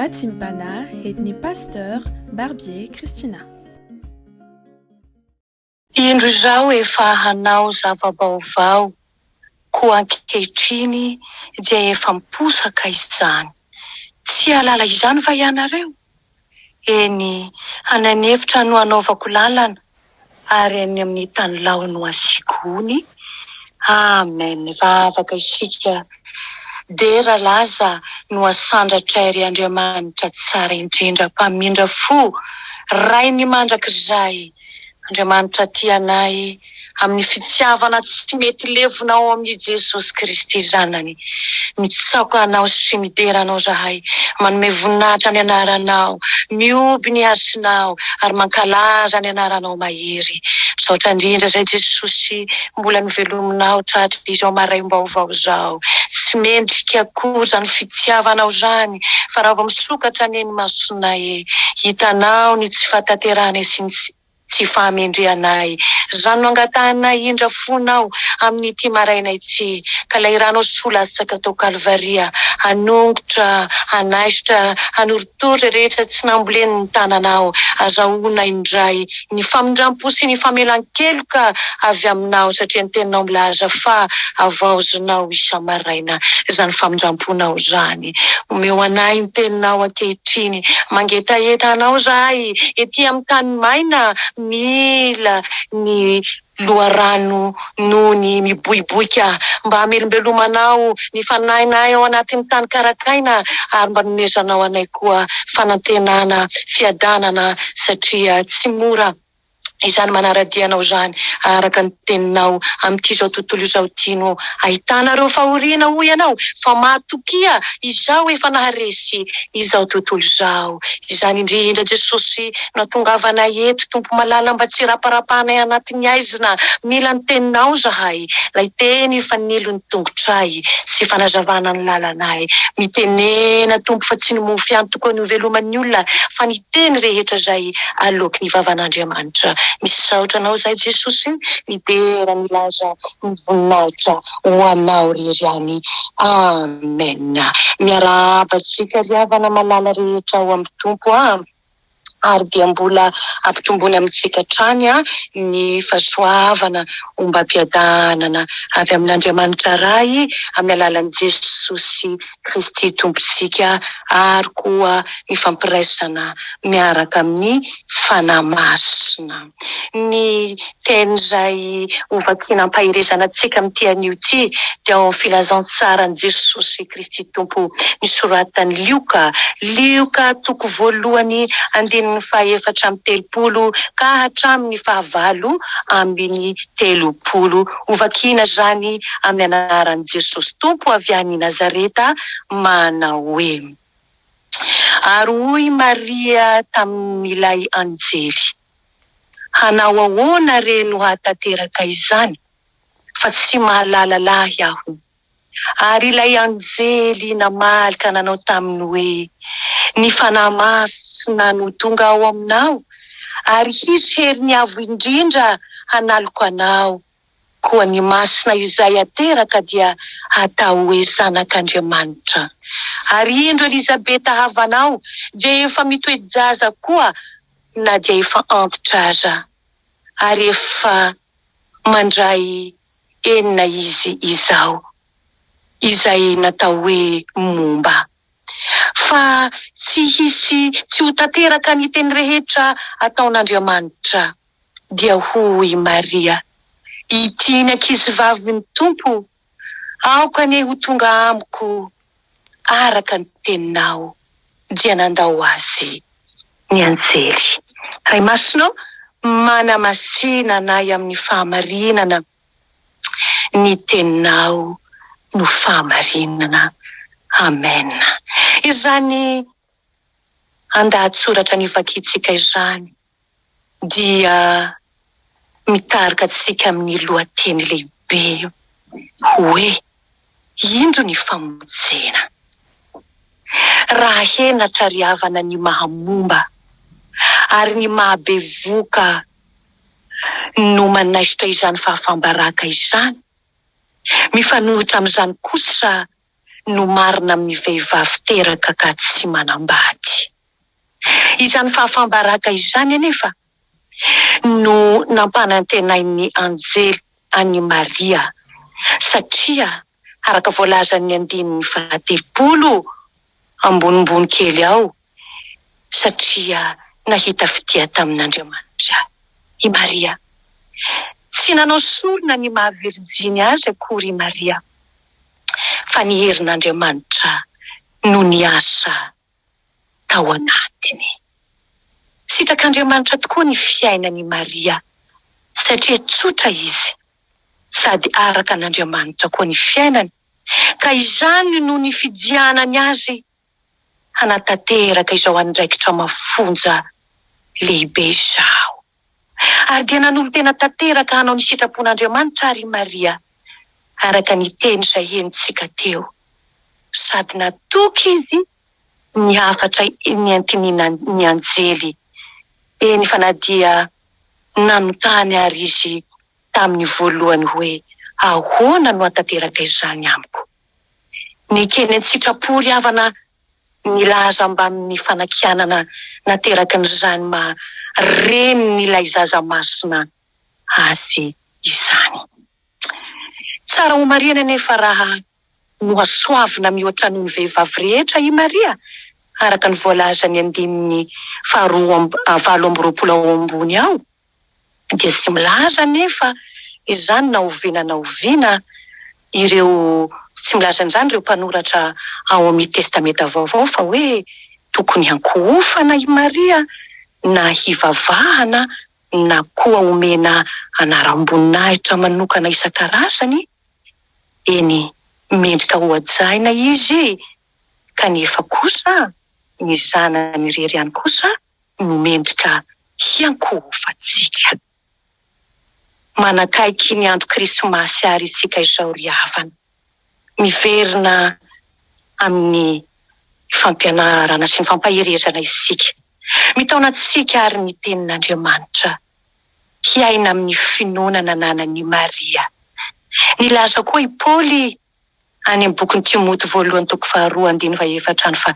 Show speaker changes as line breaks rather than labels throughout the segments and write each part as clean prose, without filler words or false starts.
Timpana etni Pasteure BARBIER Christina.
Indro izao efa hanao zava-baovao, koa ankehitriny dia efa miposaka izany. Tsy alala izany va ianareo? Eny, hananevitra no anaovako lalana, ary eny amin'ny tany lao no asikony. Amen. Vavaka isika. Dera laza no asandratray ry Andriamanitra tsara indrindra, mpamindra fo, ray ny mandrakizay. Andriamanitra tianay amin'ny fitiavana tsy mety levonao amin'ny Jesosy Kristy zanany. Mitsaoka anao sy midera anao zahay, manome voninahitra ny anaranao, mioby ny asinao, ary mankalaza ny anaranao mahery. Saotra indrindra zay Jesosy, mbola mivelominao tratra izao maraim-baovao zao. Tsy mendrika koza ny fitiavanao zany, fa raha vao misokatra neny masonay, hitanao ny tsy fataterana sy ny tsy fahamendreanay. Zany no angatanay indra fonao amin'ny ty maraina ity, ka lairanao solatsaka tao Kalvaria, hanongotra, hanaisitra, hanorotory rehetra tsy namboleny ny tananao, azahoana indray ny famindrampo sy ny famelan-keloka avy aminao, satria ny teninao milaza fa avaozinao isa maraina zany famindramponao zany. Omeo anay ny teninao ankehitriny, mangetaeta anao zahay ety amin'ny tany maina, mila ny loharano no ny miboiboika, mba hamelombelomanao ny fanahinay ao anatin'ny tany karakaina, ary mba nomezanao anay koa fanantenana, fiadanana, satria tsy mora izany manaradianao zany, araka ny teninao amin'ity zao tontolo izao tino. Ahitanareo fahoriana ho ianao, fa matokia izao efa naharesy izao tontolo izao. Izany indrindra Jesosy no atongavanay eto, tompo malala, mba tsy raparapanay anatin'ny aizina. Mila ny teninao zahay, lay teny fa nilo ny tongotray sy fanazavana ny lalanay. Mitenena tompo fa tsy nomofy ihany tokoa ny oveloman'ny olona, fa ny teny rehetra zay aloky ny vavan'Andriamanitra. Misaotra anao zay Jesosy, midera milaza ny voninahitra ho anao rirany. Amen. Miarabantsika riavana malala rehetra ao amin'ny tompo ary dia mbola ampitombony amintsika trany ny fahasoavana, ombam-piadanana avy amin'Andriamanitra ray amin'ny alalan'i Jesosy Kristy tompontsika, ary koa ny fampiraisana miaraka amin'ny fanahy-masina. Ny teny zay hovakiana ampahirezana antsika amin'ity anio ity dia ao amin'ny filazantsara ny Jesosy Kristy tompo, misoratany Lioka toko voalohany andininy fahaefatra amby telopolo ka hatramin'ny fahavalo ambiny telopolo. Hovakiana zany amin'ny anaran'i Jesosy tompo avy any Nazareta, manao hoe: ary hoy Maria tamin'ilay anjely, hanao ahoana re no hatateraka izany, fa tsy mahalala lahy aho. Ary ilay anjely namalika nanao taminy hoe: ny fanahy masina no tonga ao aminao, ary hisy heriny avo indrindra hanaloko anao, koa ny masina izay ateraka dia atao hoe zanak'Andriamanitra. Ary indro Elizabeta havanao dia efa mitoejaza koa, na dia efa antitra aza, ary efa mandray enina izy izao, izay natao hoe momba. Fa tsy ho tanteraka ny teny rehetra ataon'Andriamanitra, dia hoy Maria: ity ny ankizivavy ny tompo, aoka anie ho tonga amiko araka ny teninao, dia nandao azy ny anjely. Ray masonao, manamasina anay amin'ny fahamarinana, ny teninao no fahamarinana. Amen. Izany andahatsoratra ny vakitsika izany dia mitarika atsika amin'ny lohateny lehibe hoe: indro ny famonjena. Raha henatra riavana ny mahamomba ary ny mahabevoka no manaisitra izany fahafambaraka izany, mifanohitra amin'izany kosa no marina amin'ny vehivavy teraka ka tsy manambady. Izany fahafambaraka izany anefa no nampanantenain'ny anjely any Maria, satria araka voalazan'ny 10:30 ambonimbony kely ao, satria nahita fitia tamin'Andriamanitra i Maria. Tsy nanao sorona ny maha-Virjiny azy akory i Maria, fa ny herin'Andriamanitra no niasa tao anatiny. Sitrak'Andriamanitra tokoa ny fiainan'i Maria, satria tsotra izy, sady araka an'Andriamanitra koa ny fiainany, ka izany no ny fidianany azy hanatanteraka izao andraikitra mafonja lehibe izao. Ary dia nanolo tena tanteraka hanao ny sitrapon'Andriamanitra ary Maria, araka ny teny izay henontsika teo, sady natoky izy ny hafatra ny entin'i ny anjely eny fa na dia nanontany ary izy tamin'ny voalohany hoe ahoana no hatanteraka izany amiko. Ny keny ny sitrapory havana nilaza mba amin'ny fanakianana nateraka n'izany reniny ilay zaza masina azy izany. Tsara ho marina nefa raha no asoavina mihoatra noho ny vehivavy rehetra i Maria, araka ny voalazany 10:20 ao ambony ao, dia tsy milaza nefa izany na oviana ireo tsy milaza an'izany ireo mpanoratra ao amin'ny testameta vaovao fa hoe tokony hankofana i Maria na hivavahana na koa omena anaram-boninahitra manokana isan-karazany. Eny, mendrika ho ajaina izy, kanefa kosa ny zanany irery ihany kosa no mendrika hiankofantsika. Manakaiky ny andro Krismasy ary isika izao ry havana, miverina amin'ny fampianarana sy ny fampaherezana isika, mitaonantsika ary ny tenin'Andriamanitra, hiaina amin'ny finoana ananan'i Maria. Nilaza koa i Paoly any amin'ny bokin'ny Timoty 1:2-4 fa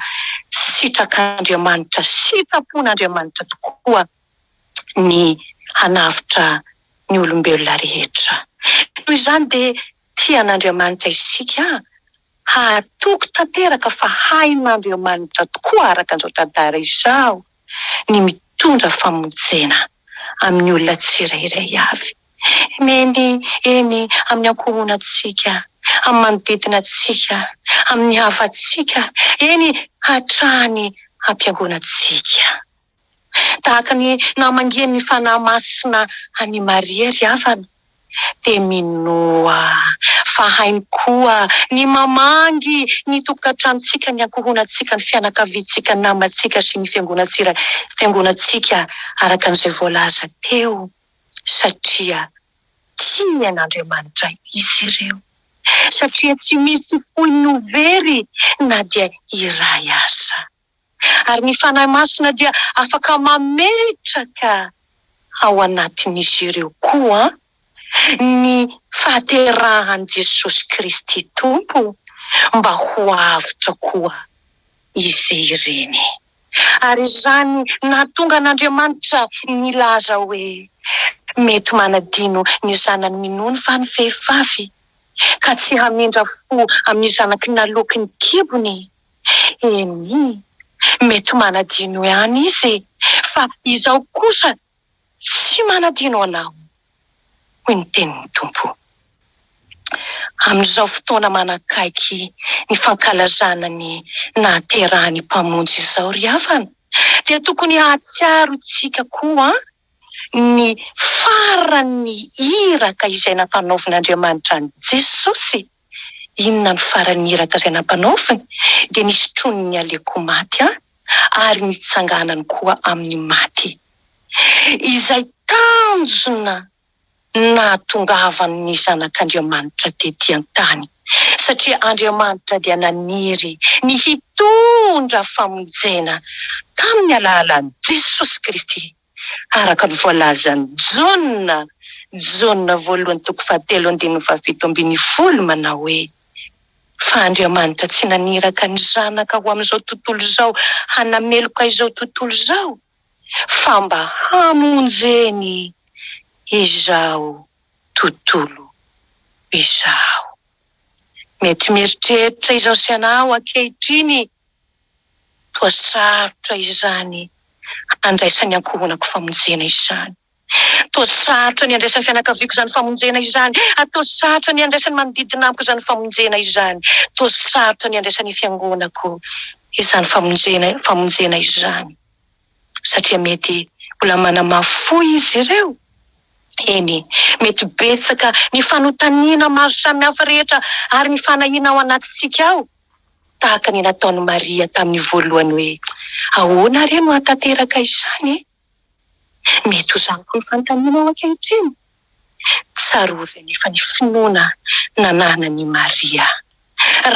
sitrak'Andriamanitra, sitrapon'Andriamanitra tokoa ny hanavitra ny olombelona rehetra. Noho izany dia tian'Andriamanitra isika hatoky tanteraka fa hain'Andriamanitra tokoa araka an'izao tantara izao ny mitondra famonjena amin'ny olona tsirairay avy. Eny amin'ny ankohonantsika, amin'ny manodidinantsika, amin'ny hafantsika, eny hatrany hampiangonantsika. Tahaka ny namangian'ny fanahy masina any Maria ry havana, dia minoa fa hainy koa ny mamangy ny tokantranontsika, ny ankohonantsika, ny fianakaviantsika, ny namantsika sy ny fiangonantsika araka an'izay voalaza teo, satria tian'Andriamanitra izy ireo, satria tsy misy fohy novery na dia iray aza. Ary ny fanahy masina dia afaka mametraka ao anatin'izy ireo koa ny fahaterahan'i Jesosy Kristy Tompo, mba ho avitra koa izy ireny. Ary izany nahatonga an'Andriamanitra nilaza hoe mety manadino ny zanany minono fa ny vehivavy, ka tsy hamindra fo amin'ny zanaky naloky ny kibony. Eny, mety manadino ihany izy, fa izao kosa tsy manadino anao, hoy ny tenin'ny Tompo. Amin'izao fotoana manakaiky ny fankalazana ny nahaterahany mpamonjy izao ry havana, dia tokony hahatsiaro tsika koa ny farany iraka izay nampanaovin'Andriamanitra ny Jesosy. Inona ny farany iraka izay nampanaoviny? Dia nisotroniny ny aleko maty ary nitsanganany koa amin'ny maty, izay tanjona nahatongavan'ny zanak'Andriamanitra tetỳ an-tany, satria Andriamanitra dia naniry ny hitondra famonjena tamin'ny alalan'i Jesosy Kristy, araka ny voalazan'i Jaona 1:7-7 manao hoe Fa Andriamanitra tsy naniraka ny zanaka ho amin'izao tontolo izao hanameloka izao tontolo izao, fa mba hamonjeny izao tontolo izao. Mety mieritreritra izao sy anao ankehitriny, toa sarotra izany andraisan'ny ankohonako famonjena izany. Toa sarotra ny andraisan'ny fianakaviako izany famonjena izany. Toa sarotra ny andraisan'ny manodidina amiko izany famonjena izany. Toa sarotra ny andraisan'ny fiangonako izany famonjena izany. Satria mety mbola manamafoy izy ireo. Eny, mety betsaka ny fanontaniana maro samihafa rehetra ary ny fanahiana ao anatintsika ao. Tahaka ny nataon'i Maria tamin'ny voalohany hoe, ahoana re no hatateraka izany? Mety ho zany koa ny fanontaniana ao ankehitriny. Tsarovy nefa ny finoana nananan'i Maria.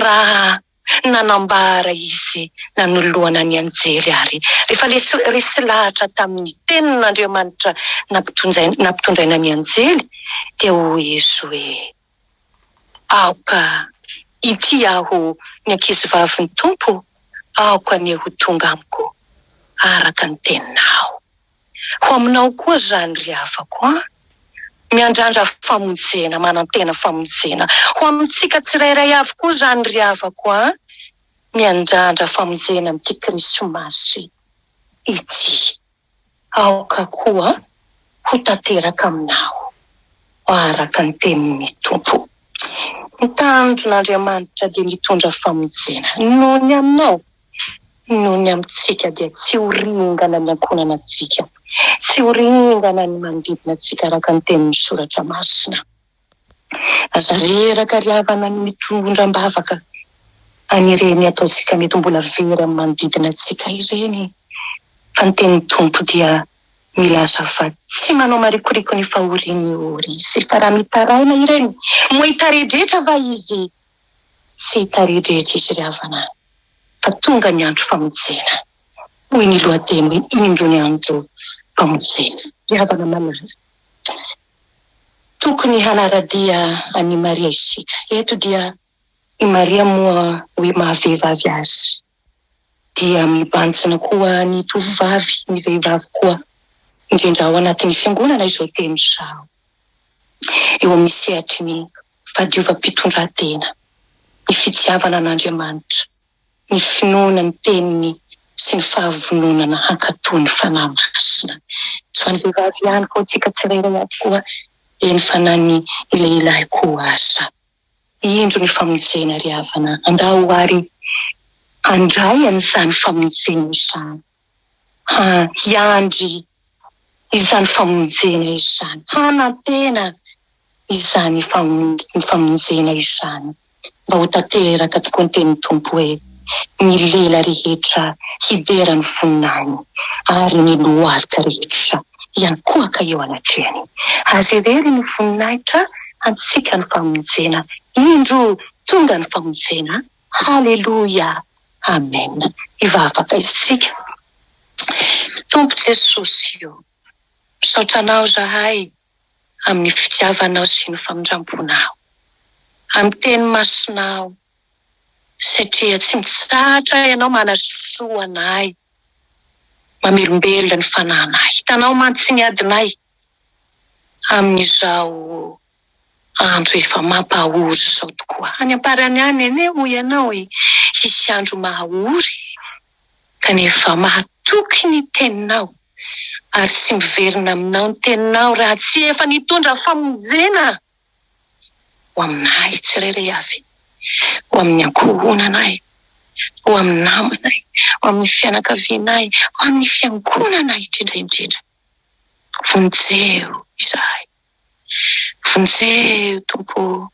Raha nanambara izy nanoloana ny anjely ary rehefa resy lahatra tamin'ny tenin'Andriamanitra nampitondraina ny anjely, dia hoy izy hoe, aoka ity aho ny ankizivavin'ny Tompo, aoka ny ho tonga amiko araka ny teninao. Ho aminao koa zany ry havako, miandrandra famonjena, manantena famonjena. Ho amintsika tsirairay avy koa zany ry havako, miandrandra famonjena amin'ity Krismasy ity. Aoka koa ho tanteraka aminao araka ny tenin'ny Tompo. Mitandron'Andriamanitra dia mitondra famonjena. Noho ny aminao, noho ny amintsika dia tsy horingana ny ankonana antsika. Tsy horingana ny manodidina antsika araka ny tenin'ny soratra masina. Aza reraka ry havana ny mitondram-bavaka anireny ataontsika mety mbola very amin'ny manodidina antsika ireny. Fa ny tenin'ny Tompo dia milaza fa tsy manao marikoriko ny fahoriany ory izy. Fa raha mitaraina ireny, moa hitaredretra va izy? Tsy hitaredretra izy ry havana. Fa tonga ny andro famonjena. Hoy ny lohateny hoe Indro ny andro famonjena. Ry havana manara, tokony hanaradia an'i Maria isika. Eto dia i Maria moa hoe mahavehivavy azy, dia mibantsina koa ny tovovavy, ny vehivavy koa, indrindra ao anatin'ny fiangonana izao teny izao. Eo amin'ny sehatry ny fahadiova-pitondran-tena, ny fitiavana an'Andriamanitra, ny finoana ny teniny sy ny fahavononana hankatoa ny fanahy masina. So ny vehivavy ihany koa tsika tsirairay avy koa, eny fanany lehilahy koa aza. Indro ny famonjena ry havana, andao ary handray an'izany famonjena izany. Hiandry izany famonjena izany. Hanantena izany famonjena izany. Mba ho tanteraka tokoa ny tenin'ny Tompo hoe, ny lela rehetra hidera ny voninahiny ary ny lohalika rehetra ihany koa ka eo anatrehany. Azy irery ny voninahitra antsika ny famonjena. Indro tonga ny famonjena. Haleluia. Amen. Ivavaka isika. Tompo Jesosy io, misaotra anao zahay amin'ny fitiavanao sy ny famindramponao, amin'ny teny masinao, satria tsy mitsahatra ianao manasoa anay, mamelombelona ny fananay. Hitanao mantsy ny adinay amin'izao andro efa mampahory zao tokoa. Any amparany any ene hoy ianao hisy andro mahahory, kanefa mahatoky ny teninao ary tsy miverina aminao ny teninao raha tsy efa nitondra famonjena ho aminay tsirairay avy, ho amin'ny ankohonanay, ho amin'ny namanay, ho amin'ny fianakavianay, ho amin'ny fiangonanay indrindra. Vonjeo izahay. Vonjeo Tompo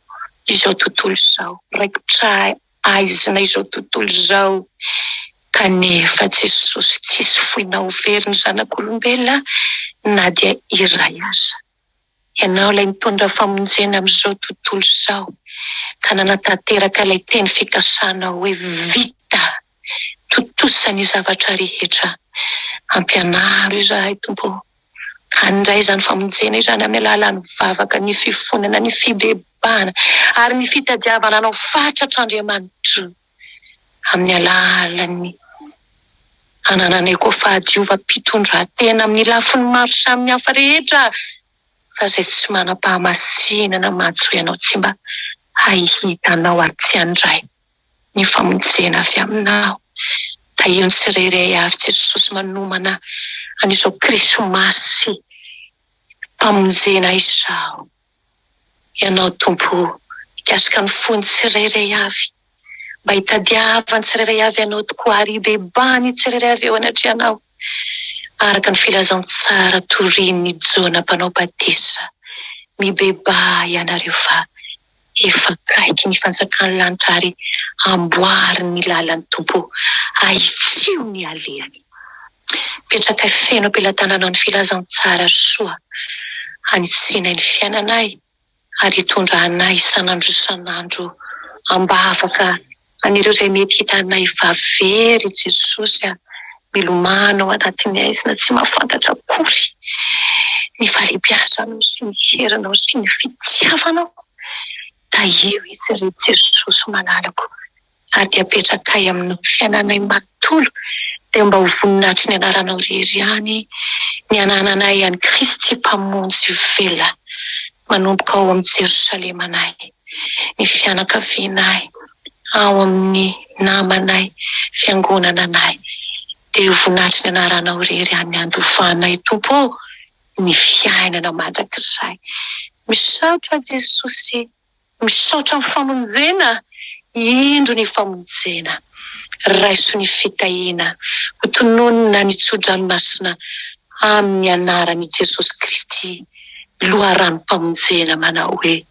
izao tontolo izao. Raikitra aizina izao tontolo izao. Kanefa Jesosy tsisy foinao very ny zanak'olombelona na dia iray aza. Ianao ilay mitondra famonjena amin'izao tontolo izao, ka nanatanteraka ilay teny fikasana hoe vita, totosa ny zavatra rehetra. Ampianaro izahay Tompo, handray izany famonjena izany amin'ny alalan'ny vavaka, ny fifonana, ny fibebahana fahebana ary ny fitadiavana anao fatratr'Andriamanitra amin'ny alalan'ny anananay koa fahadiova-pitondran-tena amin'ny lafiny maro samihafa rehetra fa izay tsy manam-pahamasinana matso ianao tsy mba hahitanao ary tsy handray ny famonjena avy aminao. Da io ny tsirairay avy Jesosy manomana an'izao Krismasy famonjena izao. Ianao Tompo, ikasika ny fony tsirairay avy mba hitadiava ny tsirairay avy ianao tokoa ary hibeba ny tsirairay avy eo anatrehanao araka ny filazantsara torin'ny Ziona mpanao batisa. Mibeba ianareo fa efa kaiky ny fanjakan'ny lanitra ary amboariny ny lalan'ny Tompo ahitsio ny alehany. Petraka feno am-pelatananao ny filazantsara soa anitsinay ny fiainanay ary hitondra anay isan'andro isan'andro ambavaka anireo izay mety hitanay vavery Jesosy milomano ao anatin'ny aizina tsy mahafantatra akory ny fahalebiazanao sy ny herinao sy ny fitiavanao. Da io izy Jesosy malalako ary dia apetrakay amin'ny fiainanay manontolo dia mba ho voninahitry ny anaranao rery ihany ny anananay any Kristy mpamonjy velona manomboka ao amin'ny Jerosalema anay, ny fianakavianay, ao amin'ny namanay, fiangonana anay. Dia ho voninahitry ny anaranao rery ihany andofanay Tompo ny fiainana mandrakizay. Misaotra Jesosy, misaotra ny famonjena, indro ny famonjena, raiso ny fitahiana, ho tononona ny tso-dranomasina amin'ny anaran'i Jesosy Kristy, loharanom-pamonjena manao hoe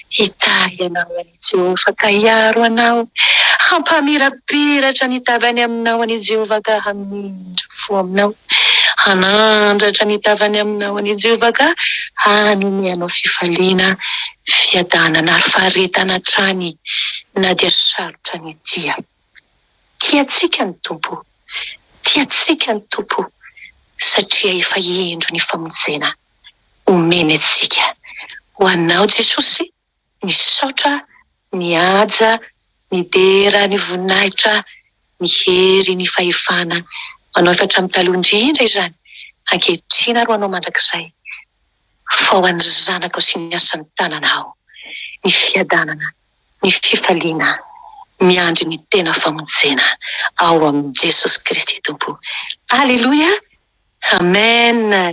hitahy ianao any Jehovah ka hiaro anao, hampamirapiratra ny tavany aminao any Jehovah ka hamindra fo aminao, hanandratra ny tavany aminao any Jehovah ka hanome anao fifaliana, fiadanana ary faharetana hatrany na dia sarotra ny dia. Tiatsika ny Tompo, tiatsika ny Tompo satria efa indro ny famonjena omeny atsika. Ho anao Jesosy, ny saotra, ny haja, ny dera, ny voninahitra, ny hery, ny fahefana, manao efa hatramin'ny taloha indrindra izany, ankehitriny ary ho anao mandrakizay. Fa ho an'ny zanakao sy ny asan'ny tananao, ny fiadanana, ny fifaliana, miandry ny tena famonjena ao amin'ny Jesosy Kristy Tompo. Alleluia, amen.